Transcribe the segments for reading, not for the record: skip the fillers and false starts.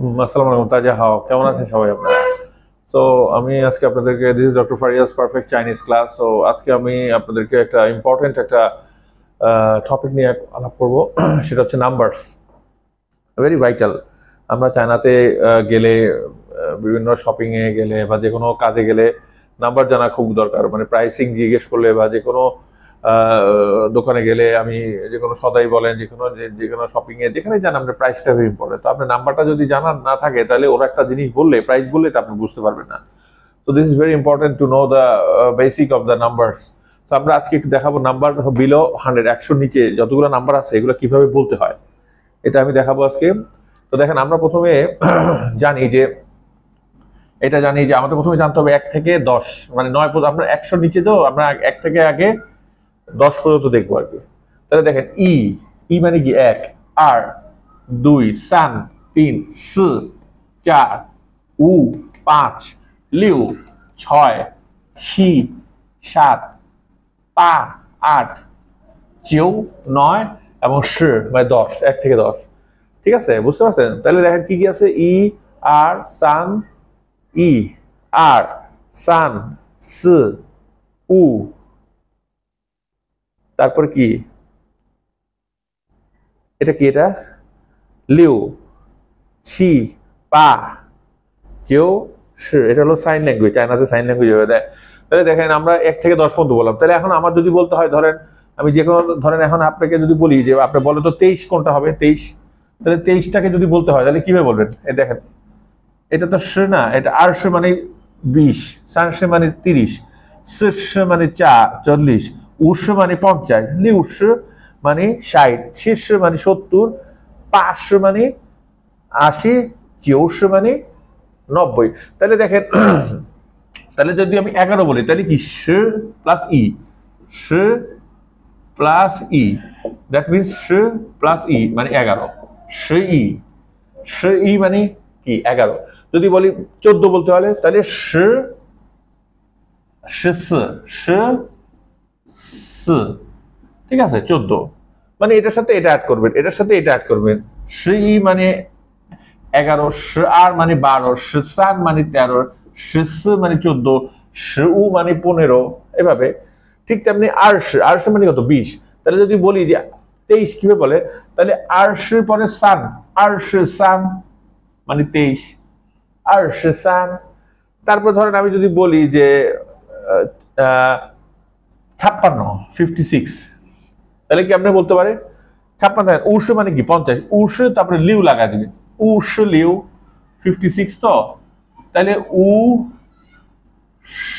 আসসালামু আলাইকুম তাজা হাও, কেমন আছেন সবাই আপনারা? সো আমি আজকে আপনাদেরকে this is doctor Faria's perfect Chinese class. So আজকে আমি আপনাদেরকে একটা ইম্পর্টেন্ট একটা টপিক নিয়ে আলাপ করবো সেটা হচ্ছে নাম্বারস। Very vital. আমরা চায়নাতে গেলে বিভিন্ন শপিংয়ে গেলে বা যে কোনো কাজে গেলে নাম্বার জানা খুব দরকার। মানে প্রাইসিং জিজ্ঞেস করলে বা যে কোনো দোকানে গেলে, আমি যে কোনো সদাই বলেন, যে কোনো শপিংয়ে যেখানে যান, আপনার প্রাইসটা ভেরি ইম্পর্টেন্ট। তো আপনার নাম্বারটা যদি জানা না থাকে তাহলে ওরা একটা জিনিস বললে, প্রাইস বললে, এটা আপনি বুঝতে পারবেন না। তো this is very important to know the basic of the numbers. তো আমরা আজকে একটু দেখাবো নাম্বার বিলো 100, 100 নিচে যতগুলো নাম্বার আছে এগুলো কিভাবে বলতে হয়, এটা আমি দেখাবো আজকে। তো দেখেন, আমরা প্রথমে জানি যে আমাদের প্রথমে জানতে হবে 1 থেকে 10, মানে 9 পর্যন্ত। আপনার 100 নিচে তো আমরা 1 থেকে আগে 10 পর্যন্ত দেখবো আর কি। তাহলে দেখেন, ই মানে কি 1, আর 2, সান 3, স 4, উ 5, লিউ 6, ছি 7, পা 8, চিউ 9 এবং শ মানে 10, 1 থেকে 10। ঠিক আছে, বুঝতে পারছেন? তাহলে দেখেন কি কি আছে। ই আর সান, ই আর সান, স, উ, তারপর কি এটা, কি এটা, লিউ, ছি, পা, চিউ, শ। এটা হলো সাইন ল্যাঙ্গুয়েজ, চায়নাতে সাইন ল্যাঙ্গুয়েজ হয়ে দেয়। তাহলে দেখেন, আমরা 1 থেকে 10 পর্যন্ত বললাম। তাহলে এখন আমার যদি বলতে হয়, ধরেন আমি যে কোনো, ধরেন এখন আপনাকে যদি বলি যে আপনি বলেন তো 23 কোনটা হবে, 23। তাহলে 23টাকে যদি বলতে হয় তাহলে কিভাবে বলবেন? এই দেখেন, এটা তো শ না, এটা আর শ মানে 20, সান শ মানে 30, শ মানে 40, উৎস মানে 50, লিউস মানে 60, ছিস মানে 70, পাঁচ মানে 80, চিউস মানে 90। তাহলে দেখেন, তাহলে যদি আমি 11 বলি তাহলে কি, শ প্লাস ই, শ প্লাস ই, দ্যাট মিনস শ প্লাস ই মানে 11, শ ই, শ ই মানে কি 11। যদি বলি 14 বলতে হলে তাহলে শ শ শ স। ঠিক আছে, 14 মানে এটার সাথে এটা অ্যাড করবেন, এটার সাথে এটা অ্যাড করবেন। শ ই মানে 11, শ আর মানে 12, শ সান মানে 13, শ স মানে 14, শ উ মানে 15, এভাবে। ঠিক তেমনি আরশ মানে কত, 20। তাহলে যদি বলি যে 23 কিভাবে বলে, তাহলে আরশ পরে সান, আরশ সান মানে 23, আরশ সান। তারপর ধরেন আমি যদি বলি যে 56, 56, তাহলে কি আপনি বলতে পারে 56। উর্স মানে কি 50, উর্স তারপরে লিউ লাগা দিবেন, উর্স লিউ 56 তো, তাহলে উ শ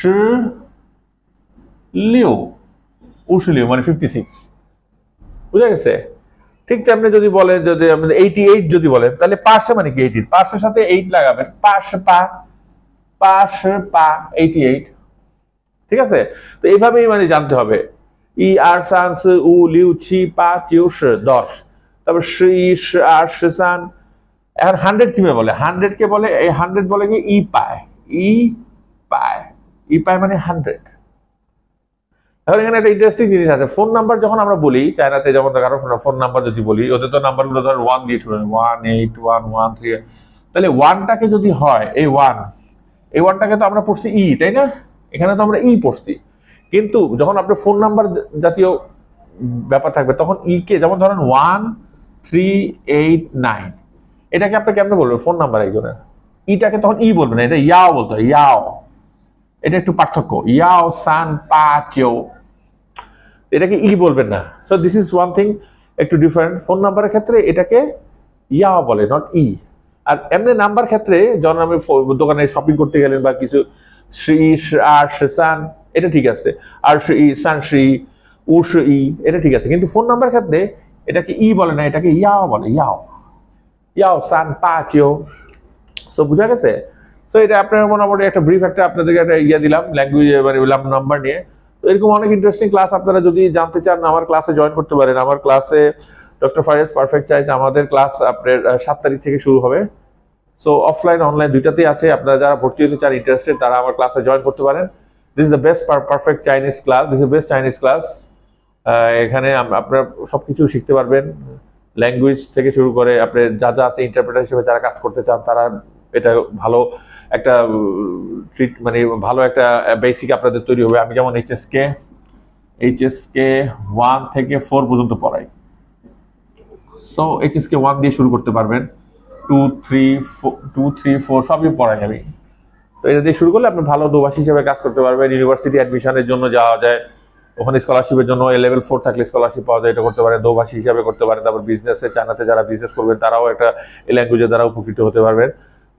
লিউ, উর্স লিউ মানে 56, বুঝা গেছে? ঠিক তেমনি যদি বলেন, যদি আপনি 88 যদি বলেন তাহলে পাঁচশো মানে কি 18, পাঁচশোর সাথে 8 লাগাবেন, পাঁচশো পা, পাঁচশো পা 88। ঠিক আছে, তো এইভাবেই মানে জানতে হবে। ই আর সান স উ লিউ ছি পা চিউ শ 10, তারপর শ ই শ আর শ সান। এখন 100 কিভাবে বলে? 100 কে বলে, এই 100 বলে কি ই পায়, ই পায়, ই পায় মানে 100। এখন এখানে একটা ইন্টারেস্টিং জিনিস আছে। ফোন নাম্বার যখন আমরা বলি চায়নাতে, যেমন কারো ফোন নাম্বার যদি বলি, ওদের তো নাম্বারগুলো ধর 1 দিয়ে শুরু হয়, 18113। তাহলে 1টাকে যদি হয় এই 1টাকে তো আমরা পড়ছি ই, তাই না? এখানে তো আমরা ই পড়ছি। কিন্তু যখন আপনার ফোন নাম্বার জাতীয় ব্যাপার থাকবে তখন ই কে, যেমন ধরেন 1389, এটাকে আপনি কেমনে বলবেন ফোন নাম্বার একজনের? ইটাকে তখন ই বলবেন না, এটা ইয়াও বলতে হয়, ইয়াও। এটা একটু পার্থক্য, ইয়াও সান পা চিও, এটাকে ই বলবেন না। So this is one thing, একটু ডিফারেন্ট। ফোন নাম্বারের ক্ষেত্রে এটাকে ইয়া বলে, নট ই। আর এমনি নাম্বার ক্ষেত্রে যখন আমি দোকানে শপিং করতে গেলেন বা কিছু, শ্রী আর সান এটা ঠিক আছে, আর শ্রী সান শ্রী উ ই এটা ঠিক আছে। কিন্তু ফোন নাম্বার ক্ষেত্রে এটাকে ই বলে না, এটাকে ইয়াও বলে, ইয়াও, ইয়াও সান পা চিও। সো বুঝা গেছে? সো এটা আপনার মোটামুটি একটা ব্রিফ একটা আপনাদেরকে একটা ইয়ে দিলাম ল্যাঙ্গুয়েজ, মানে নাম্বার নিয়ে। তো এরকম অনেক ইন্টারেস্টিং ক্লাস আপনারা যদি জানতে চান আমার ক্লাসে জয়েন করতে পারেন। আমার ক্লাসে ডক্টর ফারিয়াস পারফেক্ট চাইজ, আমাদের ক্লাস আপনার 7 তারিখ থেকে শুরু হবে। সো অফলাইন অনলাইন দুইটাতেই আছে। আপনারা যারা ভর্তি হতে চান, ইন্টারেস্টেড, তারা আমার ক্লাসে জয়েন করতে পারেন। This is the best perfect Chinese class, this is best Chinese class. এখানে আপনারা সবকিছু শিখতে পারবেন। ল্যাঙ্গুয়েজ থেকে শুরু করে আপনি যা যা আছে ইন্টারপ্রেটার হিসেবে যারা কাজ করতে চান তারা এটা ভালো একটা মানে ভালো একটা বেসিক আপনাদের তৈরি হবে। আমি যেমন এইচএসকে 1 থেকে 4 পর্যন্ত পড়াই। সো এইচএসকে 1 দিয়ে শুরু করতে পারবেন, 2, 3, 4 সবই পড়াই আমি। তো এটা দিয়ে শুরু করলে আপনি ভালো দোভাষী হিসেবে কাজ করতে পারবেন। ইউনিভার্সিটি অ্যাডমিশনের জন্য যাওয়া যায়, ওখানে স্কলারশিপের জন্য লেভেল 4 থাকলে স্কলারশিপ পাওয়া যায়, এটা করতে পারেন, দোভাষী হিসাবে করতে পারেন। তারপর বিজনেসে চায়নাতে যারা বিজনেস করবেন তারাও একটা এই ল্যাঙ্গুয়েজের দ্বারা উপকৃত হতে পারবেন।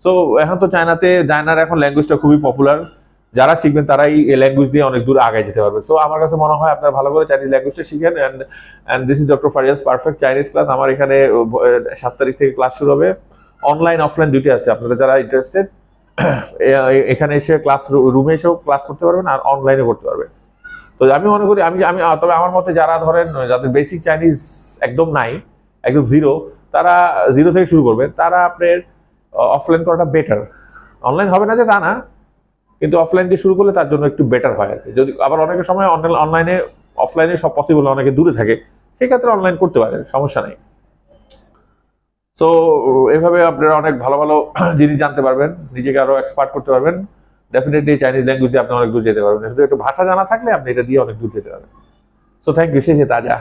সো এখন তো চায়নার এখন ল্যাঙ্গুয়েজটা খুবই পপুলার, যারা শিখবেন তারাই এই ল্যাঙ্গুয়েজ দিয়ে অনেক দূর আগে যেতে পারবেন। সো আমার কাছে মনে হয় আপনারা ভালো করে চাইনিজ ল্যাঙ্গুয়েজটা শিখেন। And this is doctor Faria's perfect Chinese class. আমার এখানে 7 তারিখ থেকে ক্লাস শুরু হবে, অনলাইন অফলাইন দুইটি আছে। আপনারা যারা ইন্টারেস্টেড এখানে এসে ক্লাস রুমে এসেও ক্লাস করতে পারবেন আর অনলাইনে করতে পারবেন। তো আমি মনে করি আমি তবে আমার মতে যারা ধরেন যাদের বেসিক চাইনিজ একদম নাই, একদম জিরো, তারা জিরো থেকে শুরু করবেন, তারা আপনার অফলাইন করাটা বেটার। অনলাইন হবে না যে তা না, কিন্তু অফলাইন দিয়ে শুরু করলে তার জন্য একটু বেটার হয় আর কি। যদি আবার অনেকের সময় অনলাইনে অফলাইনে সব পসিবল, অনেকে দূরে থাকে, সেক্ষেত্রে অনলাইন করতে পারেন, সমস্যা নেই। তো এভাবে আপনারা অনেক ভালো ভালো জিনিস জানতে পারবেন, নিজেকে আরো এক্সপার্ট করতে পারবেন। ডেফিনেটলি চাইনিজ ল্যাঙ্গুয়েজ দিয়ে আপনি অনেক দূর যেতে পারবেন। শুধু একটু ভাষা জানা থাকলে আপনি এটা দিয়ে অনেক দূর যেতে পারবেন। সো থ্যাংক ইউ, শেষে তাজা।